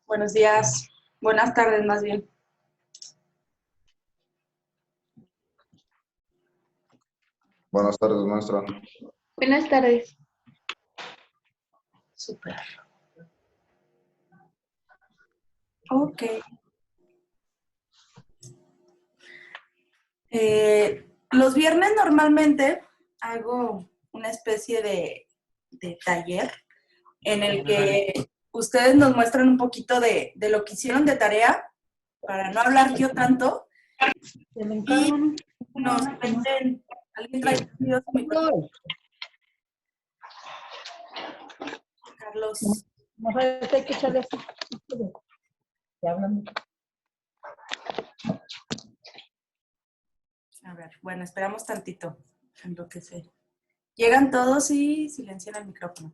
Buenos días, buenas tardes más bien. Buenas tardes, maestra. Buenas tardes. Súper. Ok. Los viernes normalmente hago una especie de taller en el que ustedes nos muestran un poquito de lo que hicieron de tarea, para no hablar yo tanto, y nos cuenten. ¿Alguien trae videos de micrófono? Carlos. Hay que echarle así. Ya hablan. A ver, bueno, esperamos tantito en lo que se... Llegan todos y silencian el micrófono.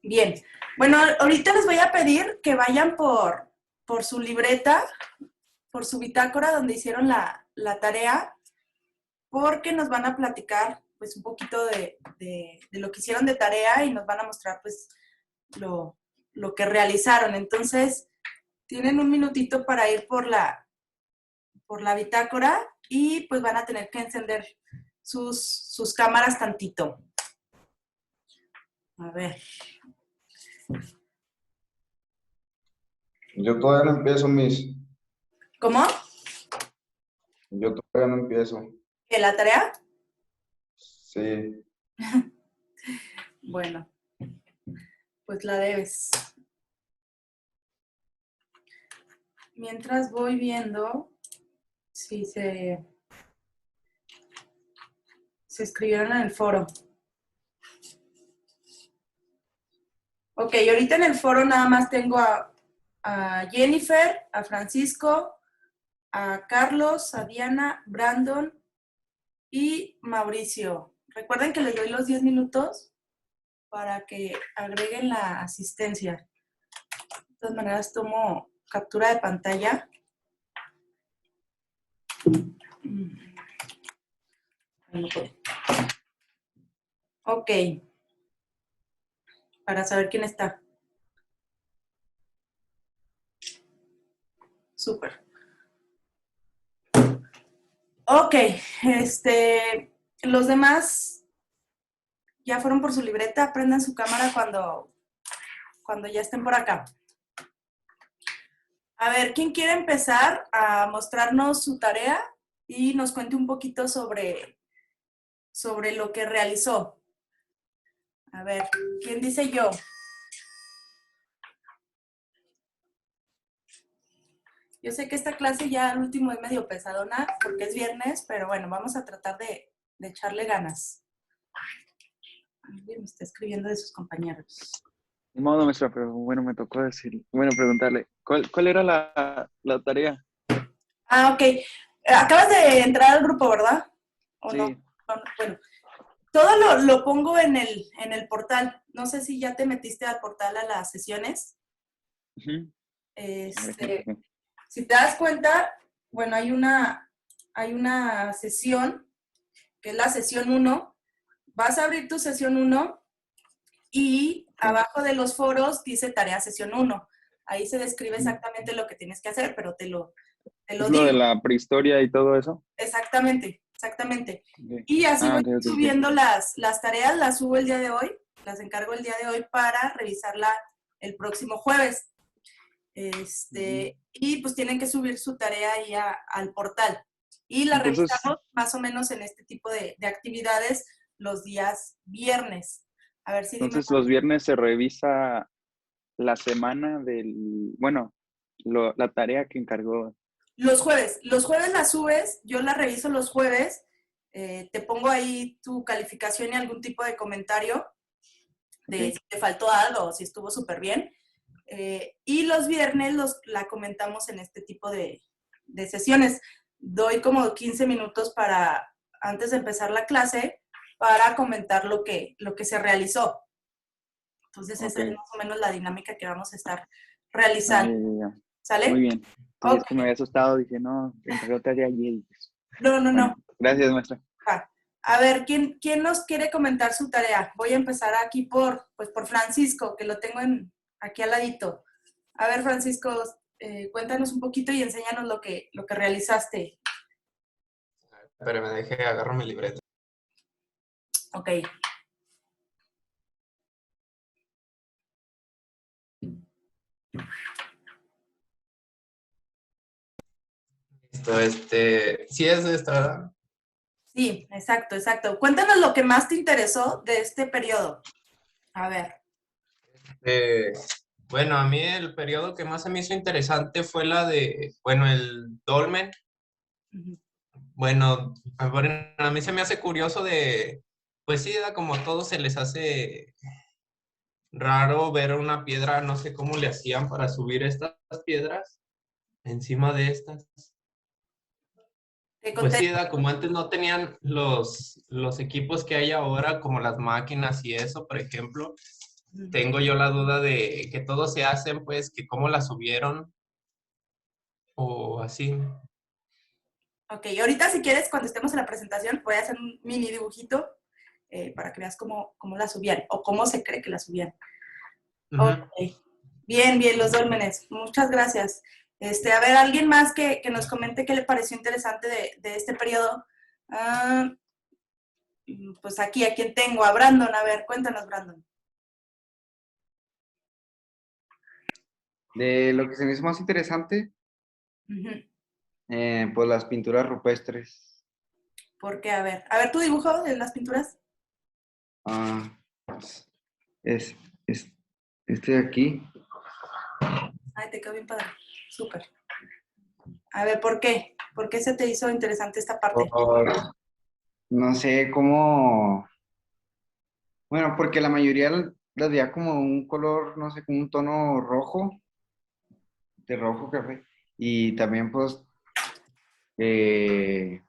Bien, bueno, ahorita les voy a pedir que vayan por su libreta, por su bitácora donde hicieron la tarea, porque nos van a platicar pues un poquito de lo que hicieron de tarea y nos van a mostrar pues lo que realizaron. Entonces, tienen un minutito para ir por la bitácora y pues van a tener que encender sus cámaras tantito. A ver. Yo todavía no empiezo, Miss. ¿Cómo? Yo todavía no empiezo. ¿Que la tarea? Sí. Bueno, pues la debes. Mientras voy viendo si se escribieron en el foro. Ok, ahorita en el foro nada más tengo a Jennifer, a Francisco, a Carlos, a Diana, Brandon y Mauricio. Recuerden que les doy los 10 minutos para que agreguen la asistencia. De todas maneras, tomo captura de pantalla. Ok. Para saber quién está. Súper. Ok. Los demás ya fueron por su libreta. Prendan su cámara cuando ya estén por acá. A ver, ¿quién quiere empezar a mostrarnos su tarea y nos cuente un poquito sobre lo que realizó? A ver, ¿quién dice yo? Yo sé que esta clase ya al último es medio pesadona porque es viernes, pero bueno, vamos a tratar de echarle ganas. Alguien me está escribiendo de sus compañeros. Ni modo, maestra, pero bueno, me tocó preguntarle, ¿cuál era la tarea? Ah, ok. Acabas de entrar al grupo, ¿verdad? ¿O Sí. no? Bueno, todo lo pongo en el portal. No sé si ya te metiste al portal a las sesiones. Uh-huh. Si te das cuenta, bueno, hay una sesión, que es la sesión 1. Vas a abrir tu sesión 1 y abajo de los foros dice tarea sesión 1. Ahí se describe exactamente lo que tienes que hacer, pero te lo ¿Es digo. lo de la prehistoria y todo eso? Exactamente. Okay. Y así voy subiendo las tareas, las subo el día de hoy, las encargo el día de hoy para revisarla el próximo jueves. Y pues tienen que subir su tarea ahí al portal. Y la revisamos más o menos en este tipo de actividades los días viernes. A ver si entonces los viernes se revisa la semana la tarea que encargó. Los jueves la subes, yo la reviso los jueves, te pongo ahí tu calificación y algún tipo de comentario de si te faltó algo o si estuvo súper bien. Y los viernes la comentamos en este tipo de sesiones. doy como 15 minutos para, antes de empezar la clase, para comentar lo que se realizó. Entonces, esa es Ok. más o menos la dinámica que vamos a estar Ah, realizando. ya, ya. ¿Sale? Muy bien. Sí, Ok. es que me había asustado, dije, no, entregó tarea ayer. Y pues, No, no, bueno, no. gracias, maestra. Va. A ver, ¿quién nos quiere comentar su tarea? Voy a empezar aquí por Francisco, que lo tengo aquí al ladito. A ver, Francisco, cuéntanos un poquito y enséñanos lo que realizaste. Pero me dejé, agarro mi libreta. Ok. Sí es esta, ¿verdad? Sí, exacto, exacto. Cuéntanos lo que más te interesó de este periodo. A ver. Bueno, a mí el periodo que más se me hizo interesante fue el dolmen. Ujú. Bueno, a mí se me hace curioso pues sí, como a todos se les hace raro ver una piedra, no sé cómo le hacían para subir estas piedras encima de estas. Te Pues conté. sí, como antes no tenían los equipos que hay ahora, como las máquinas y eso, por ejemplo, tengo yo la duda de que todos se hacen, pues, que cómo la subieron o así. Ok, ahorita si quieres, cuando estemos en la presentación, voy a hacer un mini dibujito para que veas cómo la subían o cómo se cree que la subían. Ujú. Ok. Bien, bien, los dólmenes. Muchas gracias. A ver, alguien más que nos comente qué le pareció interesante de este periodo. Ah, pues aquí, a quien tengo, a Brandon. A ver, cuéntanos, Brandon. De lo que se me hizo más interesante, Ujú. pues las pinturas rupestres. ¿Por qué? A ver tu dibujo de las pinturas. Ah, es, es este de aquí. Ay, te quedó bien padre. Súper. A ver, ¿por qué? ¿Por qué se te hizo interesante esta parte? No sé cómo, bueno, porque la mayoría las veía como un color, no sé, como un tono rojo, de rojo café. Y también eh,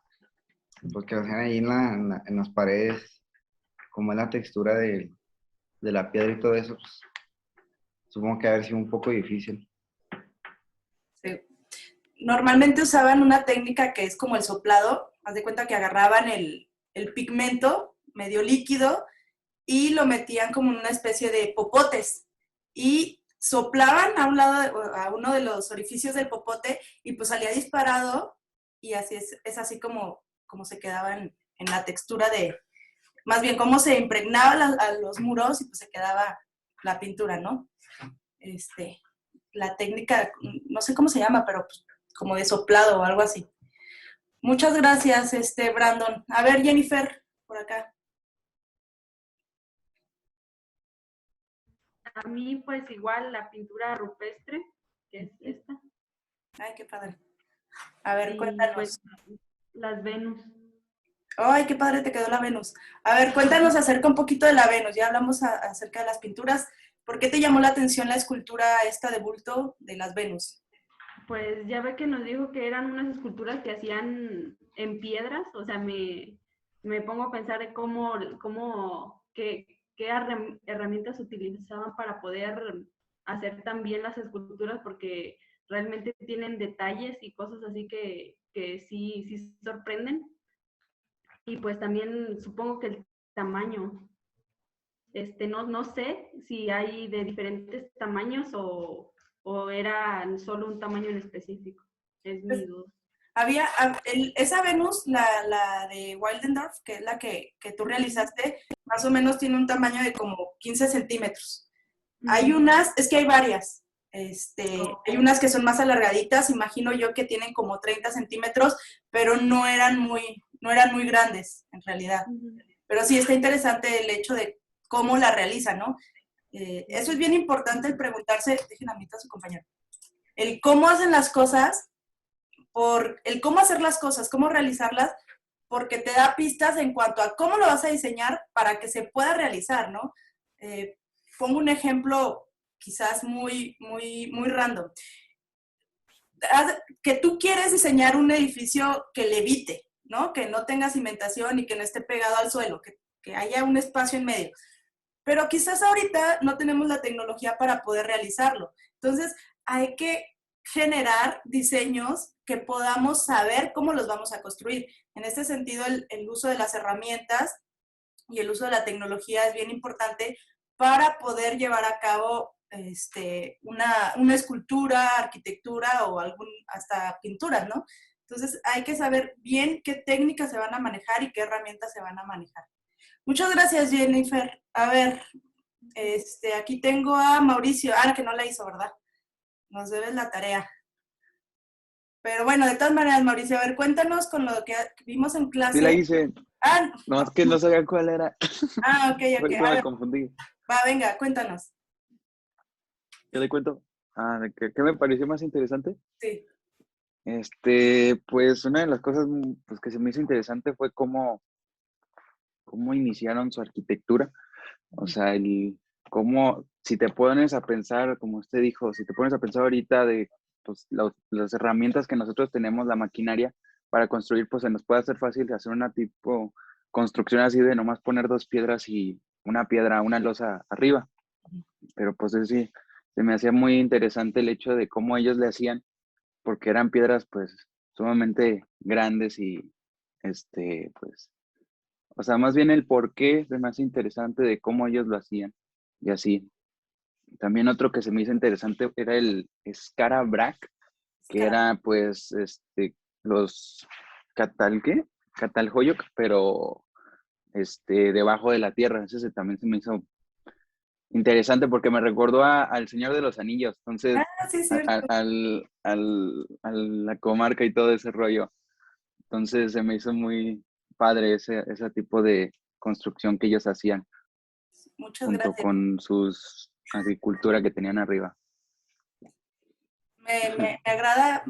pues que lo hacían ahí en las paredes, como es la textura de la piedra y todo eso, pues, supongo que ha de haber sido un poco difícil. Sí. Normalmente usaban una técnica que es como el soplado. Haz de cuenta que agarraban el pigmento medio líquido y lo metían como en una especie de popotes y soplaban a un lado, a uno de los orificios del popote y pues salía disparado y así es así como se quedaba en la textura más bien cómo se impregnaba a los muros y pues se quedaba la pintura, ¿no? La técnica, no sé cómo se llama, pero pues, como de soplado o algo así. Muchas gracias, Brandon. A ver, Jennifer, por acá. A mí, pues igual la pintura rupestre, que es esta, Ay, qué padre. A ver, y cuéntanos. pues las Venus. Ay, qué padre te quedó la Venus. A ver, cuéntanos acerca un poquito de la Venus. Ya hablamos acerca de las pinturas. ¿Por qué te llamó la atención la escultura esta de bulto de las Venus? Pues ya ve que nos dijo que eran unas esculturas que hacían en piedras, o sea, me pongo a pensar de qué herramientas utilizaban para poder hacer tan bien las esculturas, porque realmente tienen detalles y cosas así que sí sorprenden. Y pues también supongo que el tamaño, no sé si hay de diferentes tamaños o era solo un tamaño en específico. Es mi Pues, duda. esa Venus, la de Wildendorf, que es la que tú realizaste, más o menos tiene un tamaño de como 15 centímetros. Hay unas, es que hay varias. Hay unas que son más alargaditas, imagino yo que tienen como 30 centímetros, pero no eran muy grandes en realidad. Pero sí está interesante el hecho de cómo la realizan, ¿no? Eso es bien importante, el preguntarse, dejen a mí a su compañero, el cómo hacen las cosas, por el cómo hacer las cosas, cómo realizarlas, porque te da pistas en cuanto a cómo lo vas a diseñar para que se pueda realizar, ¿no? Pongo un ejemplo quizás muy random. que tú quieres diseñar un edificio que levite, ¿no? Que no tenga cimentación y que no esté pegado al suelo, que haya un espacio en medio. Pero quizás ahorita no tenemos la tecnología para poder realizarlo. Entonces, hay que generar diseños que podamos saber cómo los vamos a construir. En este sentido, el uso de las herramientas y el uso de la tecnología es bien importante para poder llevar a cabo una escultura, arquitectura o hasta pinturas, ¿no? Entonces hay que saber bien qué técnicas se van a manejar y qué herramientas se van a manejar. Muchas gracias, Jennifer. A ver, aquí tengo a Mauricio. Ah, que no la hizo, ¿verdad? Nos debes la tarea. Pero bueno, de todas maneras, Mauricio, a ver, cuéntanos con lo que vimos en clase. Sí la hice, Ah, nomás que no sabía cuál era. ok, Por ok. eso A me ver, confundí. va, venga, cuéntanos. ¿Qué le cuento? ¿Qué me pareció más interesante? Sí. Pues una de las cosas pues, que se me hizo interesante fue cómo iniciaron su arquitectura. O sea, cómo, si te pones a pensar, como usted dijo, si te pones a pensar ahorita de pues, las herramientas que nosotros tenemos, la maquinaria para construir, pues se nos puede hacer fácil hacer una tipo construcción así de nomás poner 2 piedras y una losa arriba. Pero pues sí, se me hacía muy interesante el hecho de cómo ellos le hacían, porque eran piedras pues sumamente grandes y pues o sea, más bien el por qué es más interesante de cómo ellos lo hacían. Y así. También otro que se me hizo interesante era el Scarabrac, que era pues los ¿qué? Catalhoyuk, pero debajo de la tierra. Ese también se me hizo interesante porque me recordó al Señor de los Anillos. Entonces, Ah, sí, es cierto. a la comarca y todo ese rollo. Entonces se me hizo muy padre ese tipo de construcción que ellos hacían Muchas junto gracias. con sus agricultura que tenían arriba. Me agrada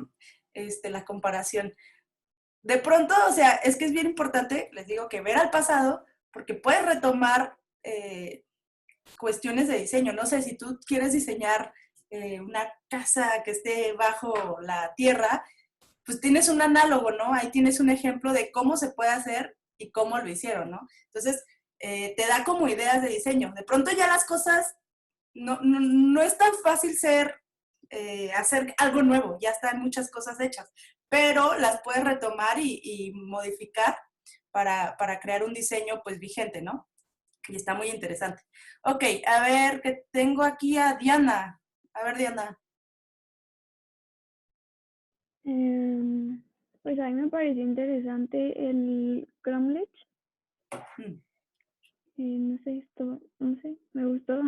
la comparación. De pronto, o sea, es que es bien importante, les digo, que ver al pasado, porque puedes retomar cuestiones de diseño. No sé, si tú quieres diseñar una casa que esté bajo la tierra, pues tienes un análogo, ¿no? Ahí tienes un ejemplo de cómo se puede hacer y cómo lo hicieron, ¿no? Entonces, te da como ideas de diseño. De pronto ya las cosas, no es tan fácil hacer algo nuevo, ya están muchas cosas hechas, pero las puedes retomar y modificar para crear un diseño pues vigente, ¿no? Y está muy interesante. Ok, a ver, que tengo aquí a Diana. A ver, Diana. Pues a mí me pareció interesante el cromlech. Mm. No sé, no sé, me gustó.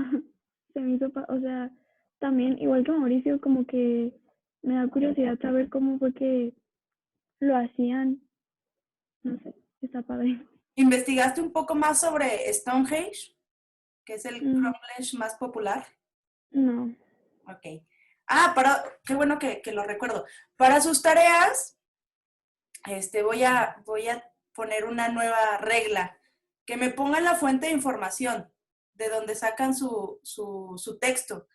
Se me hizo, o sea, también, igual que Mauricio, como que me da curiosidad saber cómo fue que lo hacían. No sé, está padre. ¿Investigaste un poco más sobre Stonehenge, que es el Mm, cromlech más popular? no. Ok. Qué bueno que lo recuerdo. Para sus tareas, voy a poner una nueva regla, que me pongan la fuente de información, de donde sacan su texto,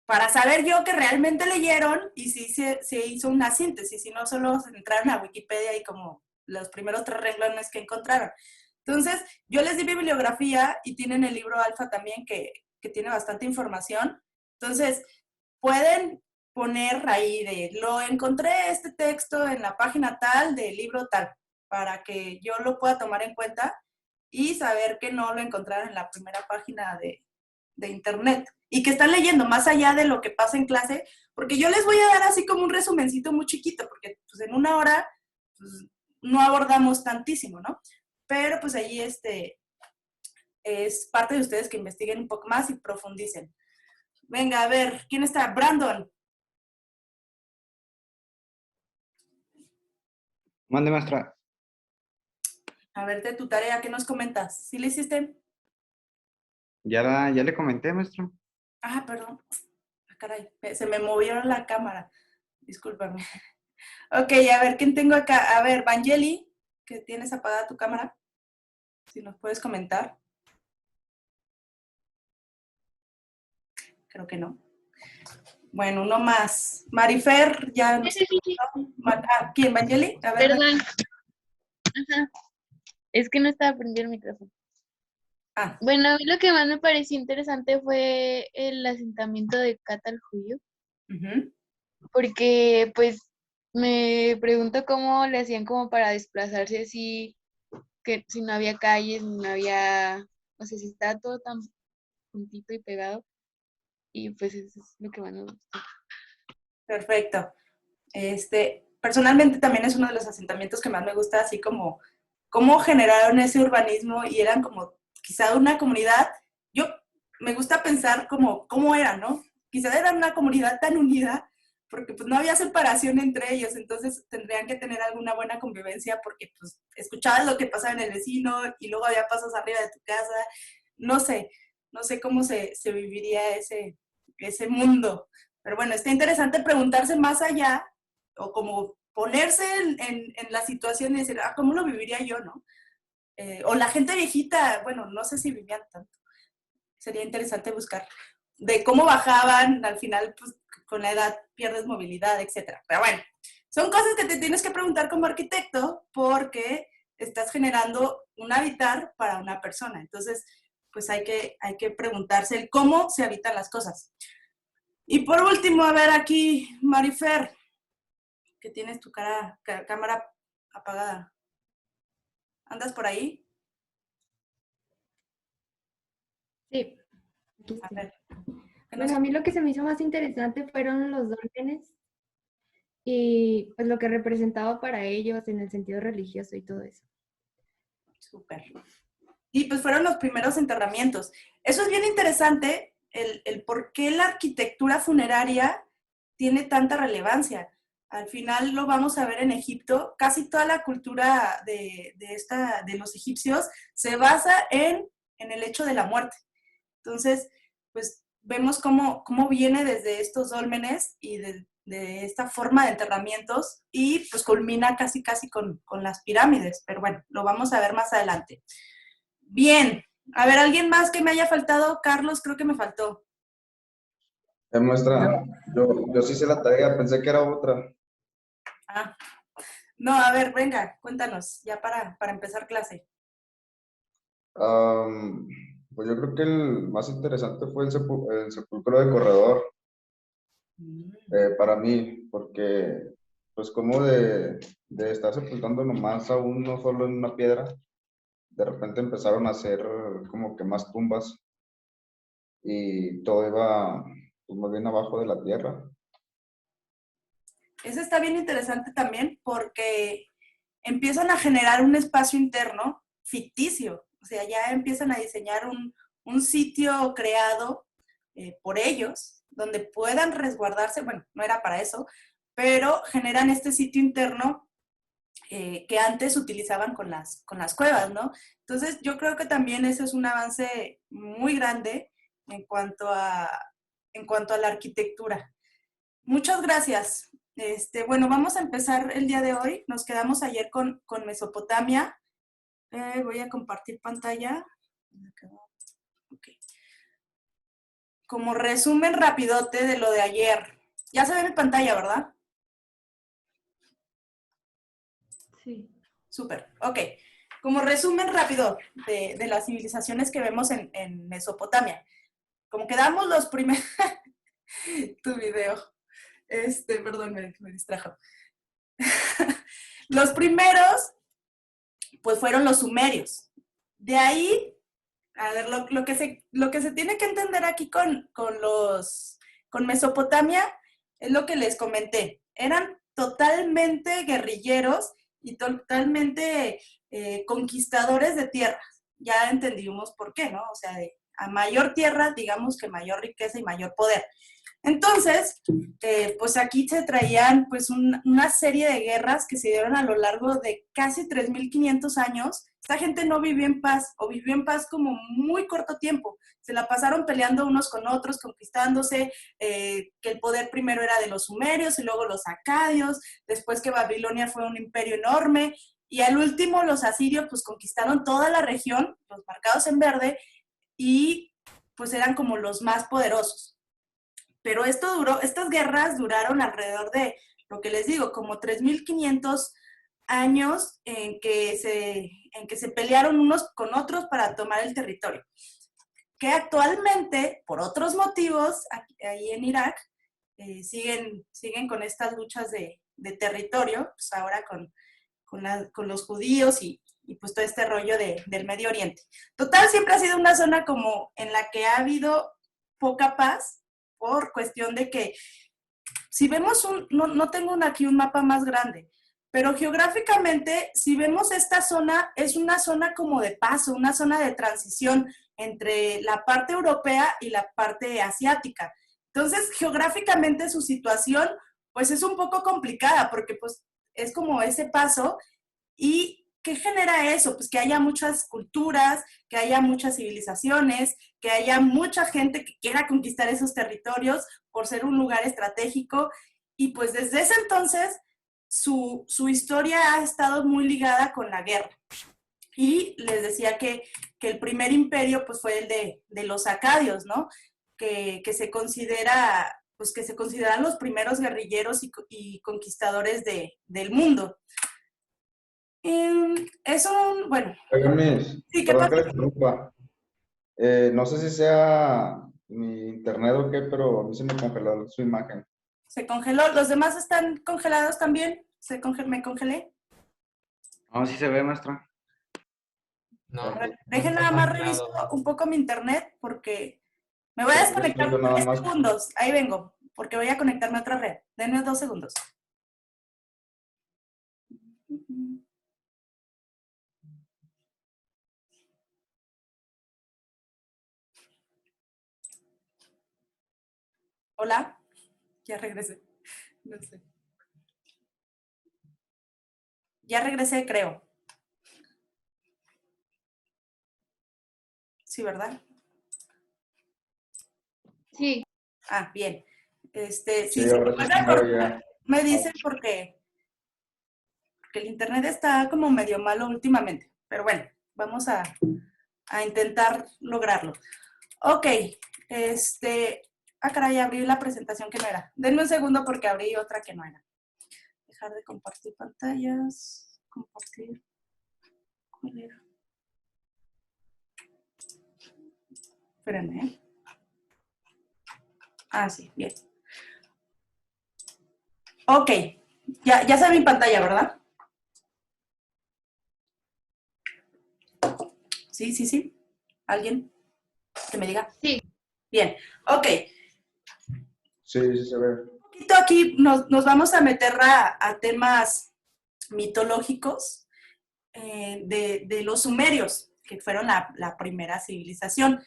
para saber yo que realmente leyeron y si se hizo una síntesis, si no solo entraron a Wikipedia y como los primeros 3 renglones que encontraron. Entonces, yo les di bibliografía y tienen el libro Alfa también que tiene bastante información. Entonces, pueden poner ahí lo encontré este texto en la página tal del libro tal, para que yo lo pueda tomar en cuenta y saber que no lo encontraron en la primera página de internet y que están leyendo más allá de lo que pasa en clase, porque yo les voy a dar así como un resumencito muy chiquito, porque pues en 1 hora pues, no abordamos tantísimo, ¿no? Pero pues ahí es parte de ustedes que investiguen un poco más y profundicen. Venga, a ver, ¿quién está? Brandon. Mande, maestra. A ver, de tu tarea, ¿qué nos comentas? ¿Sí le hiciste? Ya le comenté, maestra. Ah, perdón. Ah, caray, se me movió la cámara. Discúlpame. Ok, a ver, ¿quién tengo acá? A ver, Vangeli, que tienes apagada tu cámara. Si nos puedes comentar. Creo que no. Bueno, uno más. Marifer, ya. ¿Quién? ¿Vangeli? A ver. Perdón. Ajá. Es que no estaba prendido el micrófono. Ah, Bueno, a mí lo que más me pareció interesante fue el asentamiento de Catalhuyo, ujú. porque pues me pregunto cómo le hacían como para desplazarse así, que si no había calles, no había, o sea, si estaba todo tan juntito y pegado, y pues eso es lo que más me gustó. Perfecto. Personalmente también es uno de los asentamientos que más me gusta, así como cómo generaron ese urbanismo y eran como quizá una comunidad. Yo me gusta pensar como cómo era, ¿no? Quizá eran una comunidad tan unida porque pues no había separación entre ellos, entonces tendrían que tener alguna buena convivencia porque pues escuchabas lo que pasaba en el vecino y luego había pasos arriba de tu casa. No sé, no sé cómo se viviría ese mundo. Pero bueno, está interesante preguntarse más allá o como ponerse en la situación y decir, ¿cómo lo viviría yo, no? O la gente viejita, bueno, no sé si vivían tanto. Sería interesante buscar de cómo bajaban, al final, pues, con la edad pierdes movilidad, etcétera. Pero bueno, son cosas que te tienes que preguntar como arquitecto porque estás generando un habitar para una persona. Entonces, pues hay que preguntarse el cómo se habitan las cosas. Y por último, a ver aquí, Marifer, que tienes tu cámara apagada. ¿Andas por ahí? Sí. A ver. Bueno, a mí lo que se me hizo más interesante fueron los dólmenes y pues lo que representaba para ellos en el sentido religioso y todo eso. Súper. Y pues fueron los primeros enterramientos. Eso es bien interesante, el por qué la arquitectura funeraria tiene tanta relevancia. Al final lo vamos a ver en Egipto. Casi toda la cultura de los egipcios se basa en el hecho de la muerte. Entonces, pues vemos cómo viene desde estos dólmenes y de esta forma de enterramientos y pues culmina casi con las pirámides. Pero bueno, lo vamos a ver más adelante. Bien. A ver, ¿alguien más que me haya faltado? Carlos, creo que me faltó. Maestra, yo sí hice la tarea, pensé que era otra. Ah, no, a ver, venga, cuéntanos, ya para empezar clase. Pues yo creo que el más interesante fue el sepulcro de corredor para mí, porque pues como de estar sepultando nomás a uno solo en una piedra, de repente empezaron a hacer como que más tumbas y todo iba pues, más bien abajo de la tierra. Eso está bien interesante también porque empiezan a generar un espacio interno ficticio. O sea, ya empiezan a diseñar un sitio creado por ellos, donde puedan resguardarse. Bueno, no era para eso, pero generan este sitio interno que antes utilizaban con las cuevas, ¿no? Entonces, yo creo que también ese es un avance muy grande en cuanto a la arquitectura. Muchas gracias. Bueno, vamos a empezar el día de hoy. Nos quedamos ayer con Mesopotamia. Voy a compartir pantalla. Okay. Como resumen rapidote de lo de ayer. Ya se ve mi pantalla, ¿verdad? Sí. Súper, ok. Como resumen rápido de las civilizaciones que vemos en Mesopotamia. Como quedamos los primeros... tu video. Perdón, me distrajo. Los primeros, pues fueron los sumerios. De ahí, a ver, lo que se tiene que entender aquí con Mesopotamia es lo que les comenté. Eran totalmente guerrilleros y totalmente conquistadores de tierras. Ya entendimos por qué, ¿no? O sea, a mayor tierra, digamos que mayor riqueza y mayor poder. Entonces, pues aquí se traían pues una serie de guerras que se dieron a lo largo de casi 3.500 años. Esta gente no vivió en paz o vivió en paz como muy corto tiempo. Se la pasaron peleando unos con otros, conquistándose, que el poder primero era de los sumerios y luego los acadios, después que Babilonia fue un imperio enorme y al último los asirios pues conquistaron toda la región, los marcados en verde, y pues eran como los más poderosos. Pero estas guerras duraron alrededor de, lo que les digo, como 3.500 años en que se pelearon unos con otros para tomar el territorio. Que actualmente, por otros motivos, ahí en Irak, siguen con estas luchas de territorio, pues ahora con los judíos y pues todo este rollo del Medio Oriente. Total, siempre ha sido una zona como en la que ha habido poca paz por cuestión de que, si vemos no tengo aquí un mapa más grande, pero geográficamente, si vemos esta zona, es una zona como de paso, una zona de transición entre la parte europea y la parte asiática. Entonces, geográficamente su situación, pues es un poco complicada, porque pues es como ese paso. ¿Y qué genera eso? Pues que haya muchas culturas, que haya muchas civilizaciones, que haya mucha gente que quiera conquistar esos territorios por ser un lugar estratégico. Y pues desde ese entonces, su historia ha estado muy ligada con la guerra. Y les decía que el primer imperio pues fue el de los acadios, ¿no? Que se considera, pues que se consideran los primeros guerrilleros y conquistadores del mundo. Eso, bueno. Sí, perdón que le interrumpa. No sé si sea mi internet o qué, pero a mí se me congeló su imagen. Se congeló. ¿Los demás están congelados también? ¿Me congelé? No, sí se ve, maestra. No, dejen nada más reviso un poco mi internet porque me voy a desconectar 3 segundos. Ahí vengo, porque voy a conectarme a otra red. Denme 2 segundos. Hola, ya regresé. No sé. Ya regresé, creo. Sí, ¿verdad? Sí. Ah, bien. Sí, ahora sí ya. Me dicen porque el internet está como medio malo últimamente. Pero bueno, vamos a intentar lograrlo. Ok, caray, abrí la presentación que no era. Denme un segundo porque abrí otra que no era. Dejar de compartir pantallas. Compartir. ¿Cuál era? Espérenme, ¿eh? Ah, sí, bien. Ok, ya sé mi pantalla, ¿verdad? Sí. ¿Alguien que me diga? Sí. Bien, ok. Sí, se ve. Un poquito aquí nos vamos a meter a temas mitológicos de los sumerios, que fueron la primera civilización.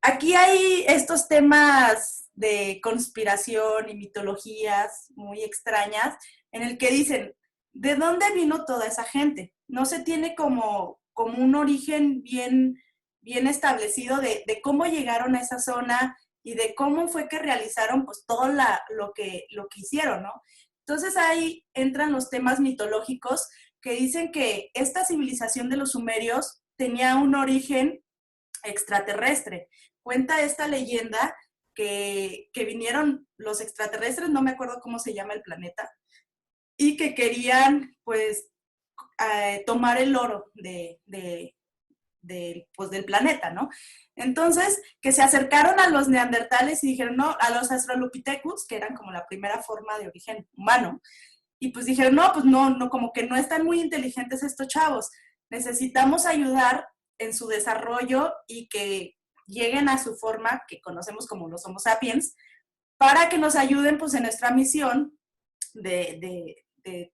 Aquí hay estos temas de conspiración y mitologías muy extrañas en el que dicen, ¿de dónde vino toda esa gente? No se tiene como un origen bien establecido de cómo llegaron a esa zona y de cómo fue que realizaron pues todo lo que hicieron, ¿no? Entonces ahí entran los temas mitológicos que dicen que esta civilización de los sumerios tenía un origen extraterrestre. Cuenta esta leyenda que vinieron los extraterrestres, no me acuerdo cómo se llama el planeta, y que querían, pues, tomar el oro pues, del planeta, ¿no? Entonces, que se acercaron a los neandertales y dijeron, no, a los australopithecus, que eran como la primera forma de origen humano, y pues dijeron, no, pues no, como que no están muy inteligentes estos chavos, necesitamos ayudar en su desarrollo y que lleguen a su forma, que conocemos como los Homo sapiens, para que nos ayuden pues en nuestra misión de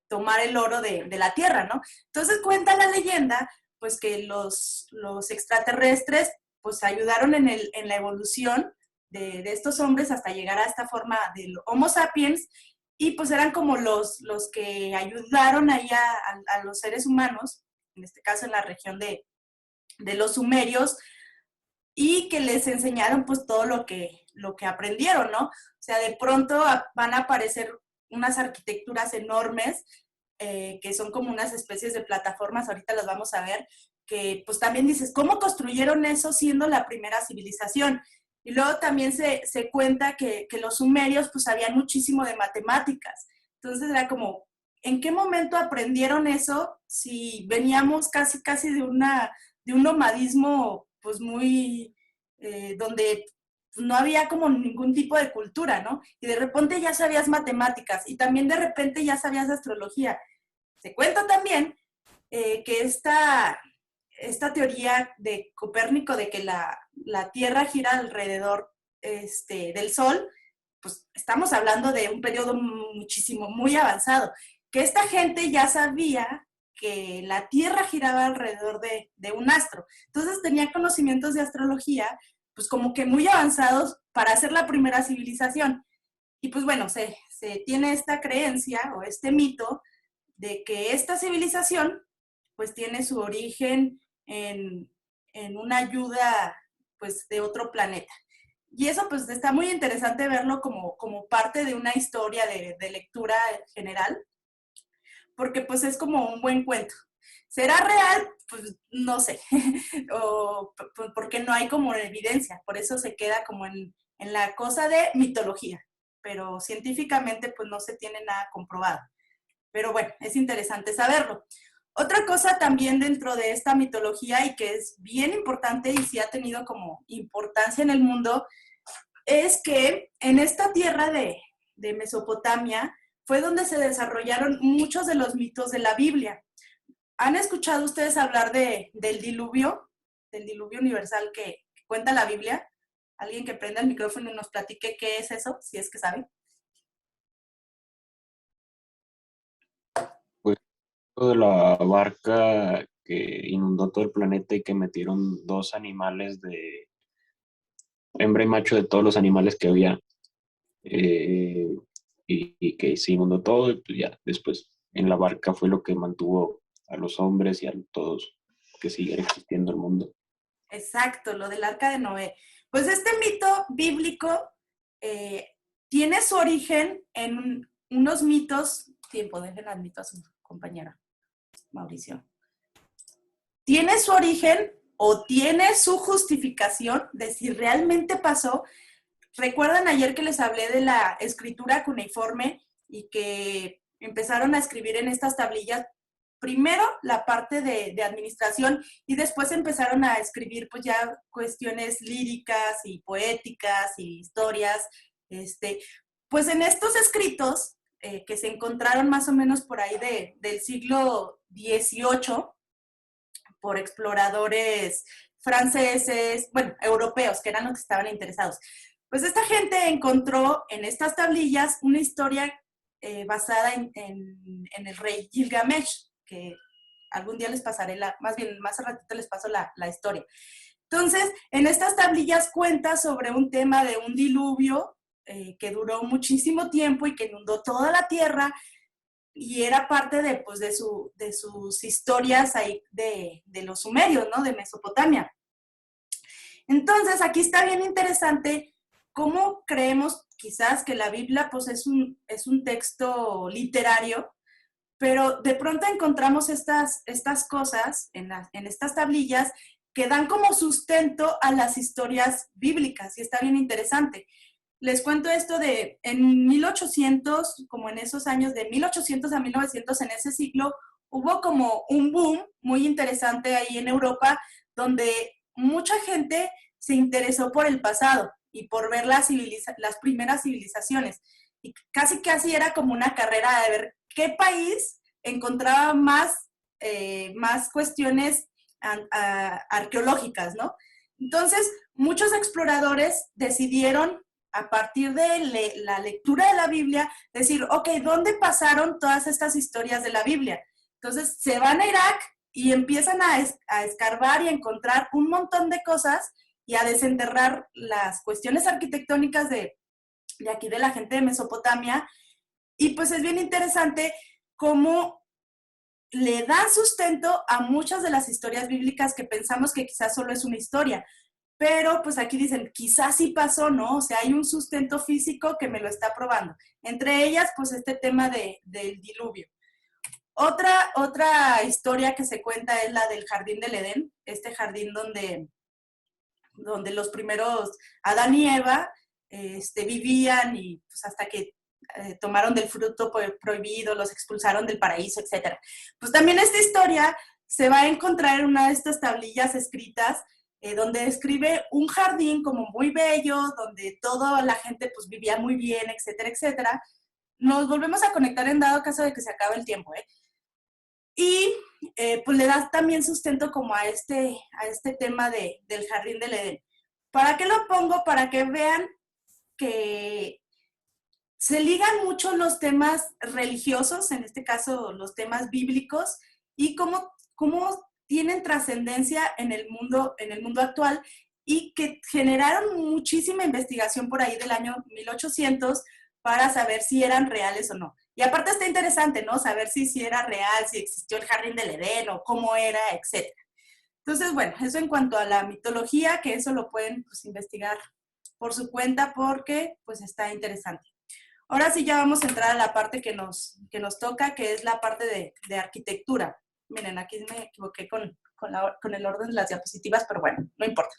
tomar el oro de la Tierra, ¿no? Entonces cuenta la leyenda pues que los extraterrestres pues ayudaron en la evolución de estos hombres hasta llegar a esta forma del Homo sapiens y pues eran como los que ayudaron ahí a los seres humanos, en este caso en la región de los sumerios, y que les enseñaron pues todo lo que aprendieron, ¿no? O sea, de pronto van a aparecer unas arquitecturas enormes que son como unas especies de plataformas, ahorita las vamos a ver, que pues también dices, ¿cómo construyeron eso siendo la primera civilización? Y luego también se cuenta que los sumerios pues sabían muchísimo de matemáticas. Entonces era como, ¿en qué momento aprendieron eso si veníamos casi de un nomadismo pues muy, donde no había como ningún tipo de cultura, ¿no? Y de repente ya sabías matemáticas y también de repente ya sabías astrología. Se cuenta también que esta teoría de Copérnico de que la Tierra gira alrededor del Sol, pues estamos hablando de un periodo muy avanzado, que esta gente ya sabía que la Tierra giraba alrededor de un astro. Entonces tenía conocimientos de astrología, pues como que muy avanzados para hacer la primera civilización. Y pues bueno, se tiene esta creencia o este mito de que esta civilización pues tiene su origen en una ayuda pues de otro planeta. Y eso pues está muy interesante verlo como parte de una historia de lectura general, porque pues es como un buen cuento. ¿Será real? Pues no sé, o porque no hay como evidencia, por eso se queda como en la cosa de mitología, pero científicamente pues no se tiene nada comprobado. Pero bueno, es interesante saberlo. Otra cosa también dentro de esta mitología y que es bien importante y sí ha tenido como importancia en el mundo, es que en esta tierra de Mesopotamia fue donde se desarrollaron muchos de los mitos de la Biblia. ¿Han escuchado ustedes hablar del diluvio universal que cuenta la Biblia? Alguien que prenda el micrófono y nos platique qué es eso, si es que sabe. Pues de la barca que inundó todo el planeta y que metieron dos animales de hembra y macho de todos los animales que había, y que se inundó todo, y pues ya después en la barca fue lo que mantuvo a los hombres y a todos que siguiera existiendo el mundo. Exacto, lo del arca de Noé. Pues este mito bíblico tiene su origen en unos mitos. Tiempo, dejen al mito a su compañera, Mauricio. Tiene su origen o tiene su justificación de si realmente pasó. ¿Recuerdan ayer que les hablé de la escritura cuneiforme y que empezaron a escribir en estas tablillas? Primero la parte de administración y después empezaron a escribir pues ya cuestiones líricas y poéticas y historias. Pues en estos escritos que se encontraron más o menos por ahí del siglo XVIII por exploradores franceses, bueno, europeos, que eran los que estaban interesados. Pues esta gente encontró en estas tablillas una historia basada en el rey Gilgamesh, que algún día les pasaré, más al ratito les paso la historia. Entonces, en estas tablillas cuenta sobre un tema de un diluvio que duró muchísimo tiempo y que inundó toda la tierra y era parte de sus historias ahí de los sumerios, ¿no? De Mesopotamia. Entonces, aquí está bien interesante cómo creemos quizás que la Biblia pues es un texto literario, pero de pronto encontramos estas cosas en estas tablillas que dan como sustento a las historias bíblicas y está bien interesante. Les cuento esto en 1800, como en esos años de 1800 a 1900, en ese siglo, hubo como un boom muy interesante ahí en Europa, donde mucha gente se interesó por el pasado y por ver las primeras civilizaciones. Y casi era como una carrera de ver qué país encontraba más cuestiones arqueológicas, ¿no? Entonces, muchos exploradores decidieron, a partir de la lectura de la Biblia, decir, ok, ¿dónde pasaron todas estas historias de la Biblia? Entonces, se van a Irak y empiezan a escarbar y a encontrar un montón de cosas y a desenterrar las cuestiones arquitectónicas de aquí de la gente de Mesopotamia. Y pues es bien interesante cómo le dan sustento a muchas de las historias bíblicas que pensamos que quizás solo es una historia. Pero pues aquí dicen, quizás sí pasó, ¿no? O sea, hay un sustento físico que me lo está probando. Entre ellas, pues este tema del diluvio. Otra historia que se cuenta es la del jardín del Edén, este jardín donde donde los primeros Adán y Eva vivían y pues hasta que tomaron del fruto prohibido, los expulsaron del paraíso, etc. Pues también esta historia se va a encontrar en una de estas tablillas escritas donde describe un jardín como muy bello, donde toda la gente pues vivía muy bien, etcétera, etcétera. Nos volvemos a conectar en dado caso de que se acabe el tiempo, ¿eh? Y pues le da también sustento como a este tema del jardín del Edén. ¿Para qué lo pongo? Para que vean que se ligan mucho los temas religiosos, en este caso los temas bíblicos, y cómo tienen trascendencia en el mundo actual y que generaron muchísima investigación por ahí del año 1800 para saber si eran reales o no. Y aparte está interesante, ¿no? Saber si era real, si existió el jardín del Edén o cómo era, etc. Entonces, bueno, eso en cuanto a la mitología, que eso lo pueden pues, investigar por su cuenta porque pues está interesante. Ahora sí ya vamos a entrar a la parte que nos toca, que es la parte de arquitectura. Miren, aquí me equivoqué con el orden de las diapositivas, pero bueno, no importa.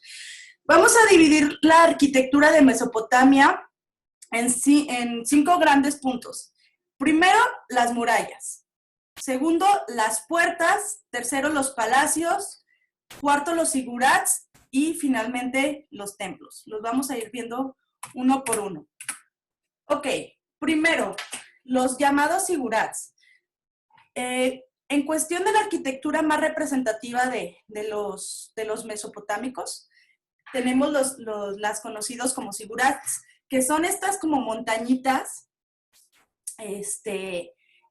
Vamos a dividir la arquitectura de Mesopotamia en 5 grandes puntos. Primero, las murallas. Segundo, las puertas. Tercero, los palacios. Cuarto, los zigurats. Y finalmente, los templos. Los vamos a ir viendo uno por uno. Ok, primero, los llamados zigurats. En cuestión de la arquitectura más representativa de los mesopotámicos, tenemos las conocidos como zigurats, que son estas como montañitas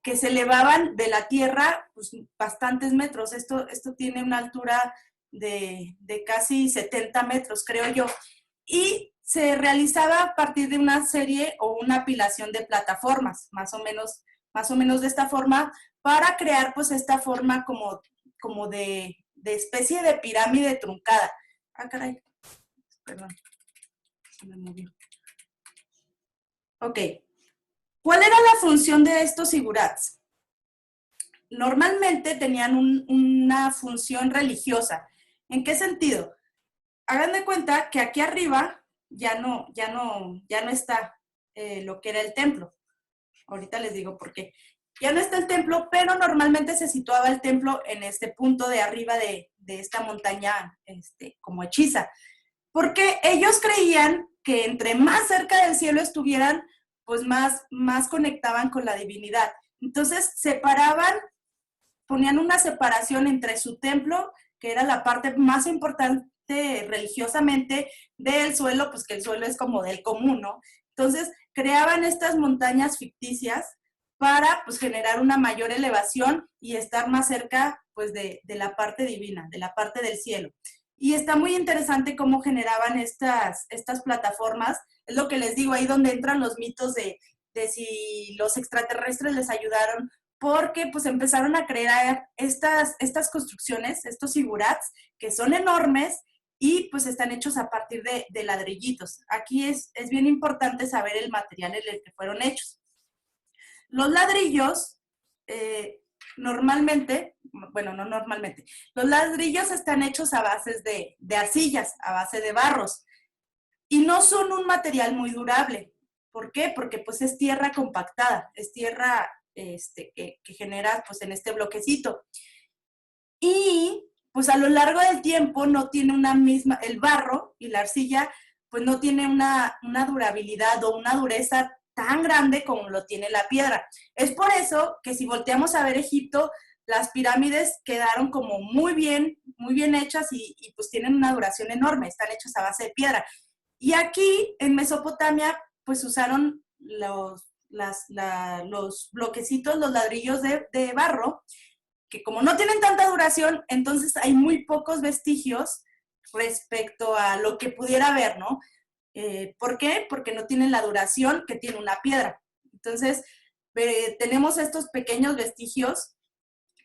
que se elevaban de la tierra pues, bastantes metros. Esto tiene una altura de casi 70 metros, creo yo. Y se realizaba a partir de una serie o una apilación de plataformas, más o menos de esta forma, para crear pues esta forma como de especie de pirámide truncada. Ah, caray. Perdón. Se me movió. Ok. ¿Cuál era la función de estos zigurats? Normalmente tenían una función religiosa. ¿En qué sentido? Hagan de cuenta que aquí arriba ya no está lo que era el templo. Ahorita les digo por qué. Ya no está el templo, pero normalmente se situaba el templo en este punto de arriba de esta montaña como hechiza. Porque ellos creían que entre más cerca del cielo estuvieran, pues más conectaban con la divinidad. Entonces separaban, ponían una separación entre su templo, que era la parte más importante religiosamente, del suelo, pues que el suelo es como del común, ¿no? Entonces creaban estas montañas ficticias para pues generar una mayor elevación y estar más cerca pues de la parte divina, de la parte del cielo. Y está muy interesante cómo generaban estas plataformas. Es lo que les digo, ahí donde entran los mitos de si los extraterrestres les ayudaron, porque pues empezaron a crear estas construcciones, estos zigurats, que son enormes y pues están hechos a partir de ladrillitos. Aquí es bien importante saber el material en el que fueron hechos. Los ladrillos, los ladrillos están hechos a base de arcillas, a base de barros, y no son un material muy durable. ¿Por qué? Porque pues es tierra compactada, es tierra que genera pues en este bloquecito. Y pues a lo largo del tiempo no tiene el barro y la arcilla pues no tiene una durabilidad o una dureza tan grande como lo tiene la piedra. Es por eso que si volteamos a ver Egipto, las pirámides quedaron como muy bien hechas y pues tienen una duración enorme, están hechas a base de piedra. Y aquí en Mesopotamia pues usaron los bloquecitos, los ladrillos de barro, que como no tienen tanta duración, entonces hay muy pocos vestigios respecto a lo que pudiera haber, ¿no? ¿Por qué? Porque no tienen la duración que tiene una piedra. Entonces, tenemos estos pequeños vestigios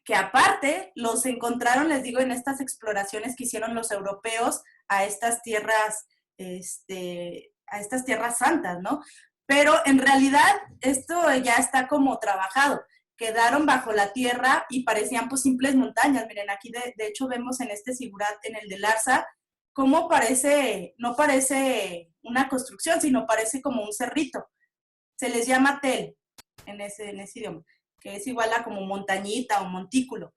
que aparte los encontraron, les digo, en estas exploraciones que hicieron los europeos a estas tierras santas, ¿no? Pero en realidad esto ya está como trabajado. Quedaron bajo la tierra y parecían pues simples montañas. Miren, aquí de hecho vemos en este zigurat, en el de Larsa, cómo parece, no parece una construcción, sino parece como un cerrito. Se les llama tel en ese idioma, que es igual a como montañita o montículo.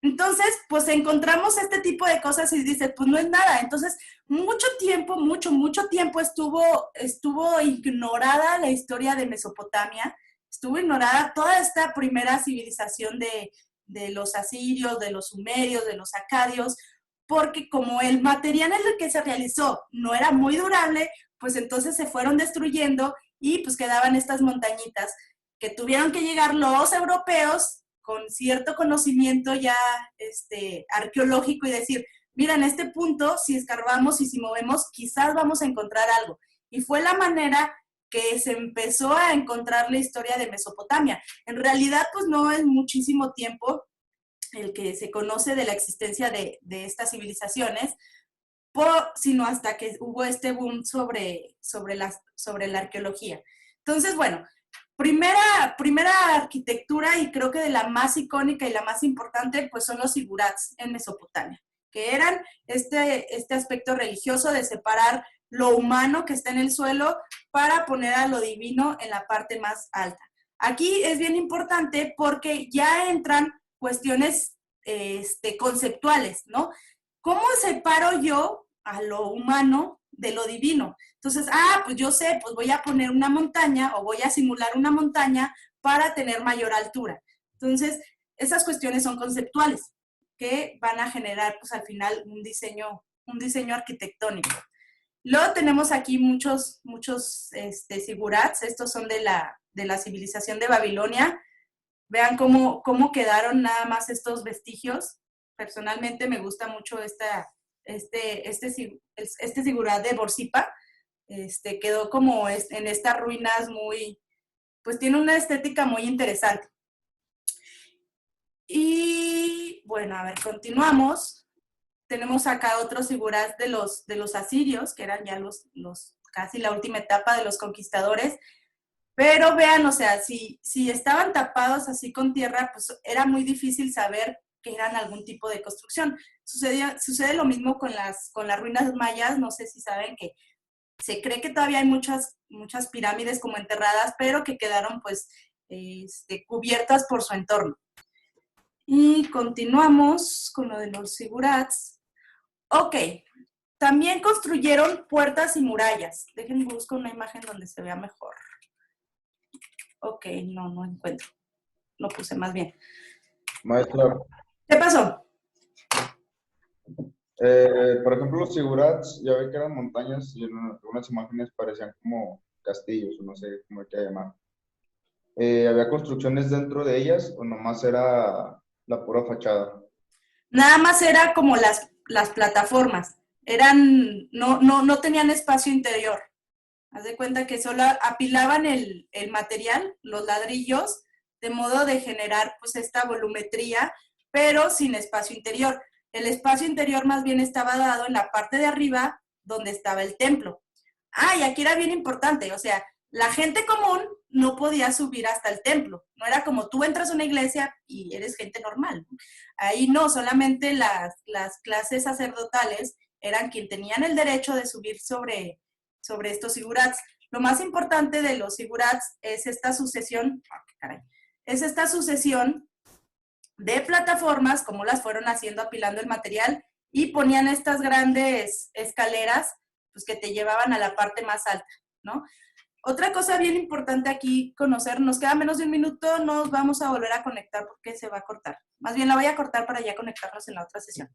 Entonces, pues encontramos este tipo de cosas y dices, pues no es nada. Entonces, mucho tiempo estuvo ignorada la historia de Mesopotamia, estuvo ignorada toda esta primera civilización de los asirios, de los sumerios, de los acadios, porque como el material en el que se realizó no era muy durable, pues entonces se fueron destruyendo y pues quedaban estas montañitas que tuvieron que llegar los europeos con cierto conocimiento ya arqueológico y decir, mira, en este punto, si escarbamos y si movemos, quizás vamos a encontrar algo. Y fue la manera que se empezó a encontrar la historia de Mesopotamia. En realidad, pues no es muchísimo tiempo el que se conoce de la existencia de estas civilizaciones, sino hasta que hubo este boom sobre la arqueología. Entonces, bueno, primera arquitectura, y creo que de la más icónica y la más importante, pues son los zigurats en Mesopotamia, que eran este aspecto religioso de separar lo humano que está en el suelo para poner a lo divino en la parte más alta. Aquí es bien importante porque ya entran cuestiones conceptuales, ¿no? ¿Cómo separo yo a lo humano de lo divino? Entonces, pues yo sé, pues voy a poner una montaña o voy a simular una montaña para tener mayor altura. Entonces, esas cuestiones son conceptuales que van a generar, pues al final, un diseño arquitectónico. Luego tenemos aquí muchos zigurats. Estos son de la civilización de Babilonia. Vean cómo quedaron nada más estos vestigios. Personalmente me gusta mucho este zigurat de Borsippa. Quedó como en estas ruinas pues tiene una estética muy interesante. Y bueno, a ver, continuamos. Tenemos acá otros zigurats de los asirios, que eran ya casi la última etapa de los conquistadores. Pero vean, o sea, si estaban tapados así con tierra, pues era muy difícil saber que eran algún tipo de construcción. Sucede lo mismo con las ruinas mayas. No sé si saben que se cree que todavía hay muchas pirámides como enterradas, pero que quedaron pues cubiertas por su entorno. Y continuamos con lo de los zigurats. Ok, también construyeron puertas y murallas. Déjenme buscar una imagen donde se vea mejor. Ok, no encuentro. Lo puse más bien. Maestra. ¿Qué pasó? Por ejemplo, los zigurats, ya ve que eran montañas y en algunas imágenes parecían como castillos, o no sé cómo hay que llamar. ¿Había construcciones dentro de ellas o nomás era la pura fachada? Nada más era como las plataformas. No tenían espacio interior. Haz de cuenta que solo apilaban el material, los ladrillos, de modo de generar pues esta volumetría, pero sin espacio interior. El espacio interior más bien estaba dado en la parte de arriba, donde estaba el templo. Y aquí era bien importante, o sea, la gente común no podía subir hasta el templo. No era como tú entras a una iglesia y eres gente normal. Ahí no, solamente las clases sacerdotales eran quienes tenían el derecho de subir sobre estos zigurats. Lo más importante de los zigurats es esta sucesión, de plataformas, como las fueron haciendo apilando el material, y ponían estas grandes escaleras pues, que te llevaban a la parte más alta, ¿no? Otra cosa bien importante aquí conocer, nos queda menos de un minuto, nos vamos a volver a conectar porque se va a cortar. Más bien la voy a cortar para ya conectarnos en la otra sesión.